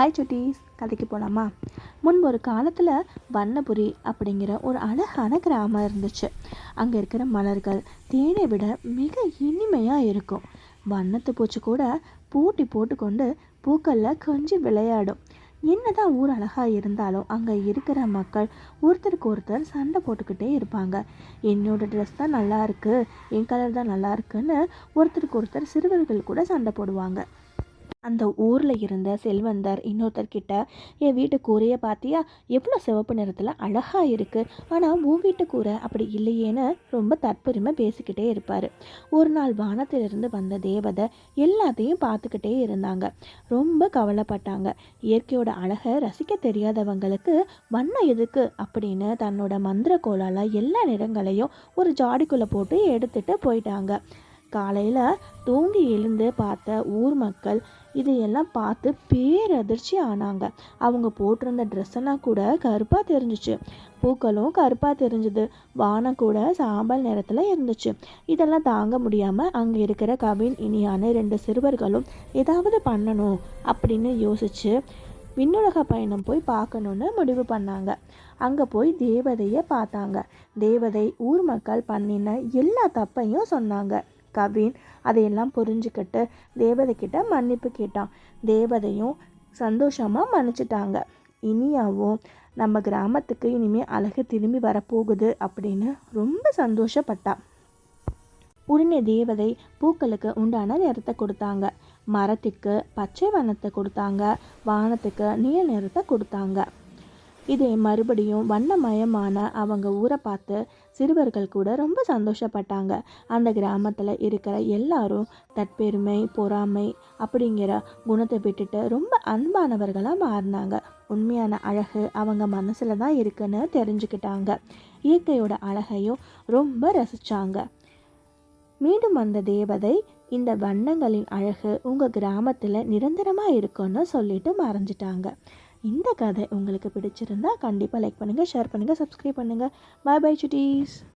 Hi சுட்டீஸ், கதைக்கு போகலாமா? முன்பு ஒரு காலத்தில் வண்ணபுரி அப்படிங்கிற ஒரு அழகான கிராமம் இருந்துச்சு. அங்கே இருக்கிற மலர்கள் தேனை விட மிக இனிமையாக இருக்கும். வண்ணத்து பூச்சி கூட போட்டி போட்டுக்கொண்டு பூக்களில் கொஞ்சம் விளையாடும். என்னதான் ஊர் அழகாக இருந்தாலும் அங்கே இருக்கிற மக்கள் ஒருத்தருக்கு ஒருத்தர் சண்டை போட்டுக்கிட்டே இருப்பாங்க. என்னோட ட்ரெஸ் தான் நல்லா இருக்குது, என் கலர் தான் நல்லா இருக்குன்னு ஒருத்தருக்கு ஒருத்தர் சிறுவர்கள் கூட சண்டை போடுவாங்க. அந்த ஊரில் இருந்த செல்வந்தர் இன்னொருத்தர்கிட்ட, என் வீட்டு கூரையை பார்த்தியா, எவ்வளோ சிவப்பு நிறத்தில் அழகாக இருக்குது, ஆனால் உன் வீட்டு கூரை அப்படி இல்லையேன்னு ரொம்ப தற்பெருமை பேசிக்கிட்டே இருப்பார். ஒரு நாள் வானத்திலிருந்து வந்த தேவதை எல்லாத்தையும் பார்த்துக்கிட்டே இருந்தாங்க. ரொம்ப கவலைப்பட்டாங்க. இயற்கையோட அழகை ரசிக்க தெரியாதவங்களுக்கு வண்ணம் எதுக்கு அப்படின்னு தன்னோட மந்திர கோலால் எல்லா நிறங்களையும் ஒரு ஜாடிக்குள்ளே போட்டு எடுத்துகிட்டு போயிட்டாங்க. காலையில் தூங்கி எழுந்து பார்த்த ஊர் மக்கள் இதையெல்லாம் பார்த்து பேரதிர்ச்சி ஆனாங்க. அவங்க போட்டிருந்த ட்ரெஸ்ஸெல்லாம் கூட கருப்பாக தெரிஞ்சிச்சு, பூக்களும் கருப்பாக தெரிஞ்சுது, வானம் கூட சாம்பல் நிறத்தில் இருந்துச்சு. இதெல்லாம் தாங்க முடியாமல் அங்கே இருக்கிற கவின் இனியான 2 சிறுவர்களும் ஏதாவது பண்ணணும் அப்படின்னு யோசிச்சு விண்ணுலக பயணம் போய் பார்க்கணுன்னு முடிவு பண்ணாங்க. அங்கே போய் தேவதையை பார்த்தாங்க. தேவதை ஊர் மக்கள் பண்ணின எல்லா தப்பையும் சொன்னாங்க. கவின் அதையெல்லாம் புரிஞ்சுக்கிட்டு தேவதைக்கிட்ட மன்னிப்பு கேட்டான். தேவதையும் சந்தோஷமாக மன்னிச்சிட்டாங்க. இனியாவும் நம்ம கிராமத்துக்கு இனிமேல் அழகு திரும்பி வரப்போகுது அப்படின்னு ரொம்ப சந்தோஷப்பட்டான். உடனே தேவதை பூக்களுக்கு உண்டான நிறத்தை கொடுத்தாங்க. மரத்துக்கு பச்சை வண்ணத்தை கொடுத்தாங்க. வானத்துக்கு நீல நிறத்தை கொடுத்தாங்க. இதே மறுபடியும் வண்ணமயமான அவங்க ஊரை பார்த்து சிறுவர்கள் கூட ரொம்ப சந்தோஷப்பட்டாங்க. அந்த கிராமத்தில் இருக்கிற எல்லாரும் தற்பெருமை, பொறாமை அப்படிங்கிற குணத்தை விட்டுட்டு ரொம்ப அன்பானவர்களாக மாறினாங்க. உண்மையான அழகு அவங்க மனசில் தான் இருக்குன்னு தெரிஞ்சுக்கிட்டாங்க. இயற்கையோட அழகையும் ரொம்ப ரசித்தாங்க. மீண்டும் அந்த தேவதை, இந்த வண்ணங்களின் அழகு உங்கள் கிராமத்தில் நிரந்தரமாக இருக்குன்னு சொல்லிட்டு மறைஞ்சிட்டாங்க. இந்த கதை உங்களுக்கு பிடிச்சிருந்தா கண்டிப்பாக லைக் பண்ணுங்கள், ஷேர் பண்ணுங்கள், சப்ஸ்கிரைப் பண்ணுங்கள். பாய் பாய் சுட்டீஸ்.